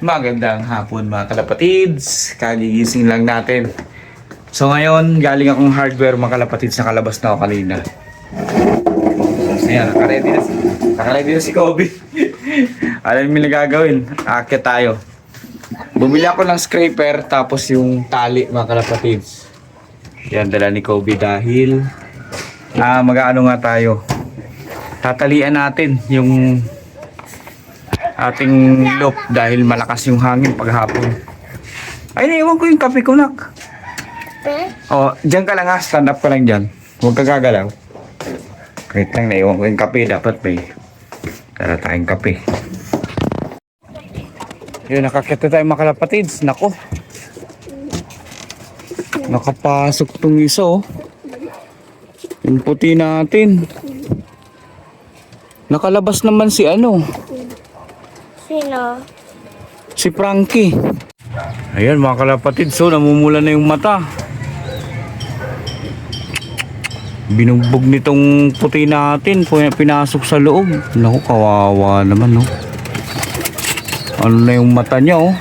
Magandang hapon mga kalapatids. Kagigising lang natin. So ngayon, galing akong hardware mga kalapatids, nakalabas na ako kanina. So yan, nakaready na si Kobe. Alam mo yung nagagawin, aakyat tayo. Bumili ako ng scraper tapos yung tali mga kalapatids. Yan, dala ni Kobe dahil mag-aano nga tayo. Tatalian natin yung ating loop dahil malakas yung hangin paghapon. Ay, naiwan ko yung kape ko, nak. Oh, dyan ka lang ha. Stand up ka lang dyan. Huwag ka gagalaw. Wait lang, naiwan ko yung kape. Dapat may tara tayong kape. Yun, nakakita tayo mga kalapatids. Nako. Nakapasok tong isa, oh. Yung puti natin. Nakalabas naman si ano. Sino? Si Frankie. Ayan mga kalapatid, so namumula na yung mata. Binugbog nitong puti natin, pinasok sa loob. Naku, kawawa naman, no. Ano na yung mata niya, oh.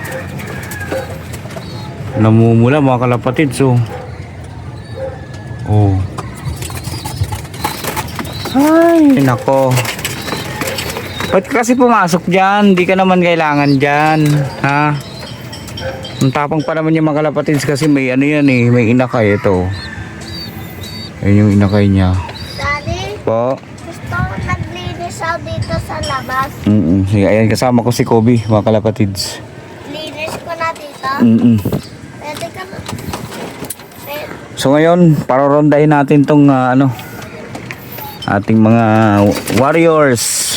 Namumula mga kalapatid, so. Oh. Ay, nako. Ba't kasi pumasok dyan? Di ka naman kailangan dyan. Ha? Ang tapang pa naman yung mga kalapatids kasi may ano yan eh. May inakay ito. Ayun yung inakay niya. Daddy, Po? gusto ko naglinis ako dito sa labas. Sige, ayan kasama ko si Kobe mga kalapatids. Linis ko na dito. Pwede ka na. So ngayon, parorondahin natin tong ating mga warriors.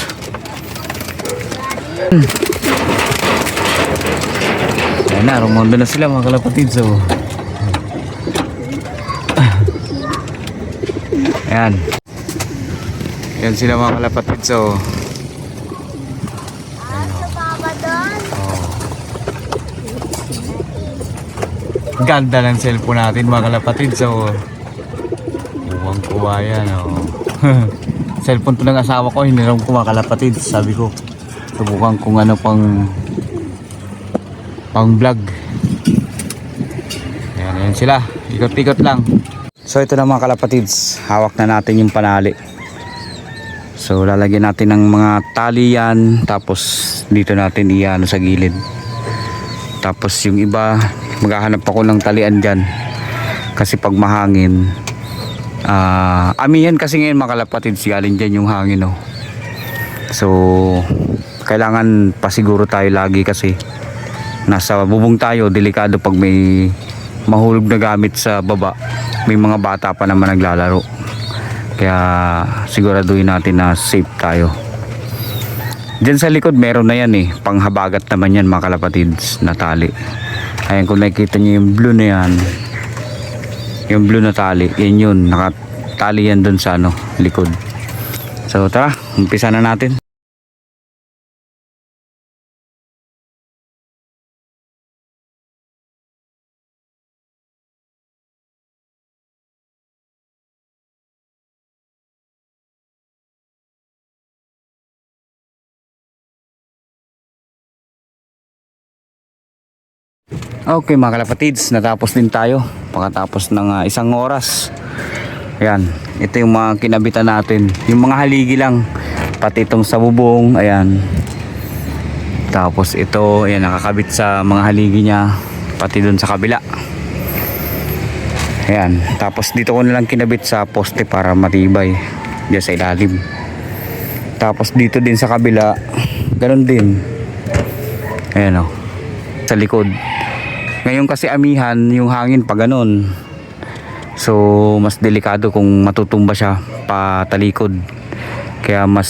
Ayan na, rumondo na sila mga kalapatid. So ayan. Ayan sila mga kalapatid. So Sumama doon. ganda ng cellphone natin mga kalapatid. So buwang kuwa yan, oh. Cellphone to ng asawa ko, hiniram ko mga kalapatid. Sabi ko subukan kung ano pang vlog. Ayan sila, ikot-ikot lang. So ito na mga kalapatids, hawak na natin yung panali. So lalagyan natin ng mga tali yan, tapos dito natin iano sa gilid. Tapos yung iba, maghahanap ako ng talian dyan kasi pag mahangin, amihan kasi ngayon mga kalapatids, galing dyan yung hangin, oh. So kailangan pasiguro tayo lagi kasi nasa bubong tayo, delikado pag may mahulog na gamit sa baba. May mga bata pa naman naglalaro, kaya siguraduhin natin na safe tayo. Diyan sa likod meron na yan eh, panghabagat naman yan mga kalapatids na tali. Ayan, kung nakikita nyo yung blue na yan, yung blue na tali, yan yun, nakatali yan dun sa likod. So tara, umpisa na natin. Okay mga kalapatids, natapos din tayo pagkatapos ng isang oras. Ayan, ito yung mga kinabitan natin, yung mga haligi lang, pati itong sa bubong. Ayan, tapos ito, ayan, nakakabit sa mga haligi niya, pati dun sa kabila. Ayan, tapos dito ko nalang kinabit sa poste para matibay diyan sa ilalim. Tapos dito din sa kabila, ganun din. Ayan, oh, sa likod. Ngayon kasi amihan yung hangin pa ganun. So mas delikado kung matutumba siya patalikod. Kaya mas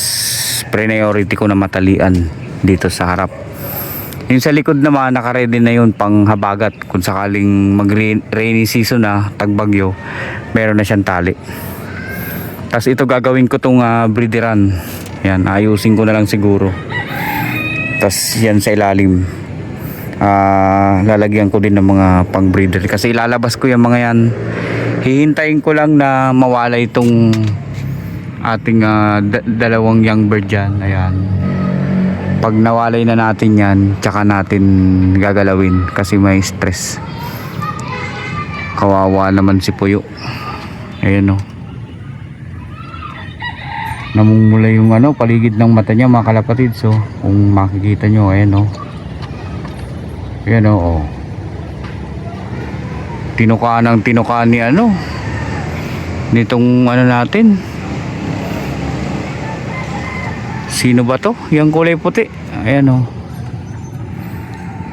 priority ko na matalian dito sa harap. Yung sa likod naman naka-ready na yun pang habagat. Kung sakaling mag-rainy season na, tagbagyo, meron na siyang tali. Tapos ito gagawin ko tong breederan. Yan, ayusin ko na lang siguro. Tapos yan sa ilalim, lalagyan ko din ng mga pang breeder kasi ilalabas ko yung mga yan. Hihintayin ko lang na mawala itong ating dalawang young bird dyan. Ayan, Pag nawalay na natin yan, tsaka natin gagalawin kasi may stress. Kawawa naman si Puyo. Ayan o. Namumula yung paligid ng mata niya mga kalapatid. So kung makikita nyo, ayan o. Ayan o. Tinukaan ang tinukaan ni nitong natin. Sino ba to? Yung kulay puti. Ayan o.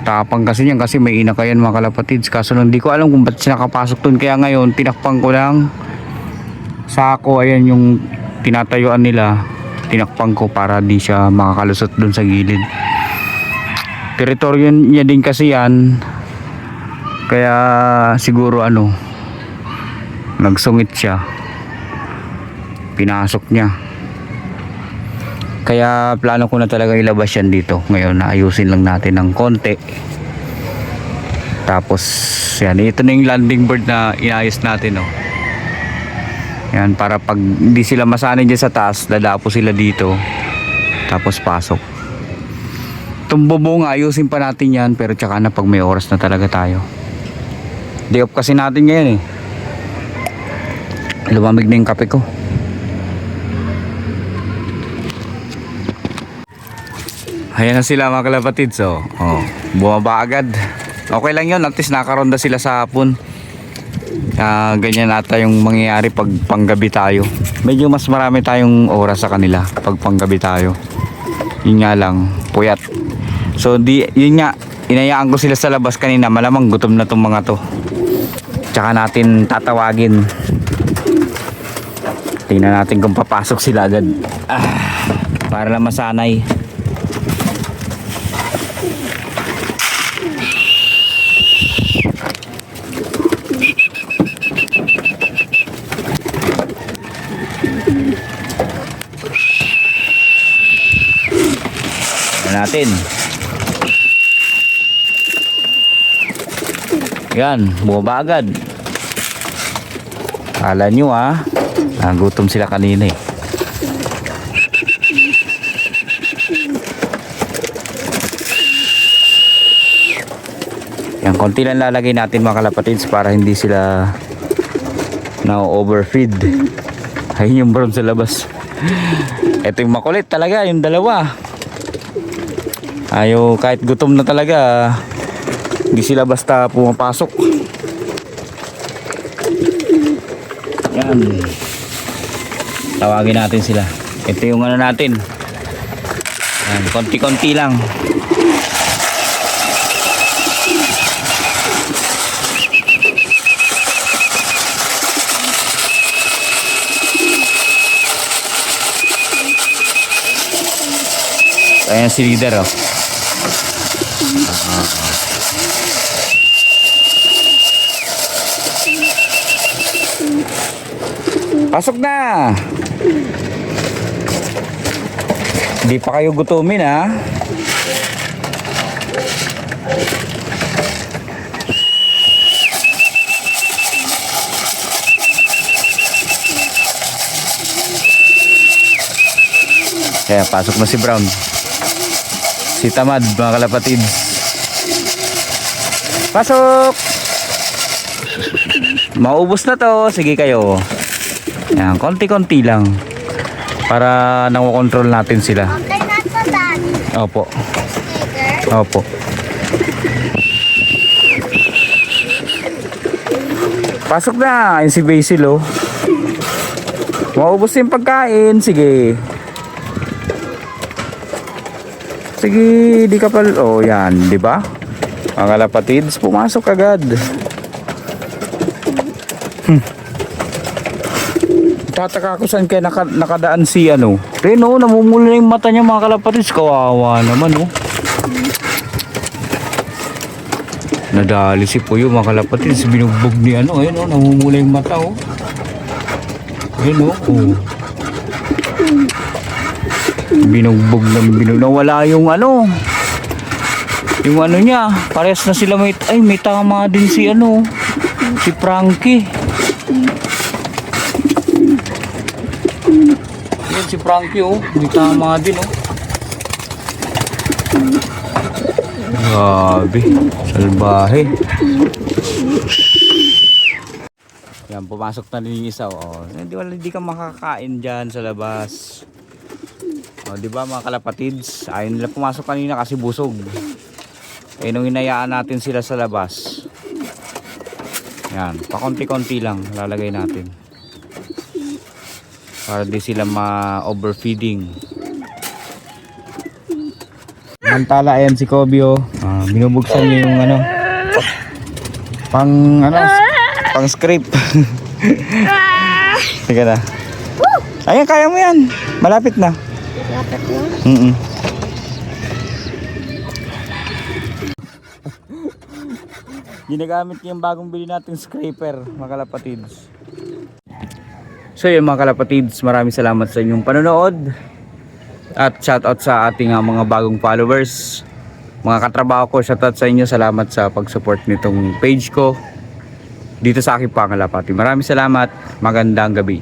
Tapang kasi niyan kasi may inakayan mga kalapatids. Kaso hindi ko alam kung ba't siya nakapasok dun. Kaya ngayon tinakpang ko lang sako. Ayan yung tinatayuan nila. Tinakpang ko para di siya makakalusot dun sa gilid. Teritoryo niya din kasi yan. Kaya siguro nagsungit siya. Pinasok niya. Kaya plano ko na talaga ilabas yan dito. Ngayon naayusin lang natin ng konti. Tapos yan, ito na yung landing board na inayos natin Yan, para pag hindi sila masanay dyan sa taas, dadapo sila dito. Tapos pasok. Itong bubong ayusin pa natin yan. Pero tsaka na pag may oras na talaga tayo. Day off kasi natin ngayon Lumamig na yung kape ko. Ayan na sila mga kalapatid. So, bumaba agad. Okay lang yun. At least nakaronda sila sa hapon. Ganyan ata yung mangyayari pag panggabi tayo. Medyo mas marami tayong oras sa kanila pag panggabi tayo. Yun nga lang, puyat. So, yun nga, inayaan ko sila sa labas kanina. Malamang gutom na tong mga to. Tsaka natin tatawagin. Tingnan natin kung papasok sila agad. Para lang masanay. Natin. Yan, bumaba agad. Kala nyo gutom sila kanina Yan, konti lang lalagay natin mga kalapatids para hindi sila na-overfeed. Ayun yung brown sa labas. Ito yung makulit talaga, yung dalawa. Ayaw, kahit gutom na talaga, hindi sila basta pumapasok. Yan. Tawagin natin sila. Ito yung natin. Yan, konti-konti lang. Ayan si leader Pasok na. Di pa kayo gutumin Kaya pasok na si Brown. Si Tamad mga kalapatids. Pasok. Maubos na to. Sige kayo. Yan, konti-konti lang. Para nakokontrol natin sila. Okay na ito, Daddy. Opo. Sticker. Opo. Pasok na. Ayun si Basil Maubos yung pagkain. Sige. Sige, di ka pa. Yan, di ba? Mga kalapatids, pumasok agad. Tataka ko saan kaya nakadaan si Reno, namumula na yung mata niya mga kalapatids. Kawawa naman Nadali si Puyo mga kalapatids. Binugbog ni ayun namumula yung mata Ayun binugbog nawala yung yung niya. Parehas na sila may tama din si si Frankie. Yan si Frankie may tama din Grabe, salbahe. Yan, pumasok na din yung isa. Oh. Hindi ka makakain dyan sa labas. Oh, di ba mga kalapatids? Ayaw nila pumasok kanina kasi busog. Eh nung hinayaan natin sila sa labas. Yan, pakonti-konti lang lalagay natin. Para di sila ma-overfeeding. Mantala ayan si Kobyo. Binubuksan niya yung ano. Pang scrape. Sige na. Ayan, kaya mo yan. Malapit na. Lapit na. Ginagamit niya yung bagong bili nating scraper, mga kalapatids. So yun mga kalapatids, maraming salamat sa inyong panonood. At shoutout sa ating mga bagong followers. Mga katrabaho ko, shoutout sa inyo. Salamat sa pag-support nitong page ko dito sa aking pangalapati. Maraming salamat. Magandang gabi.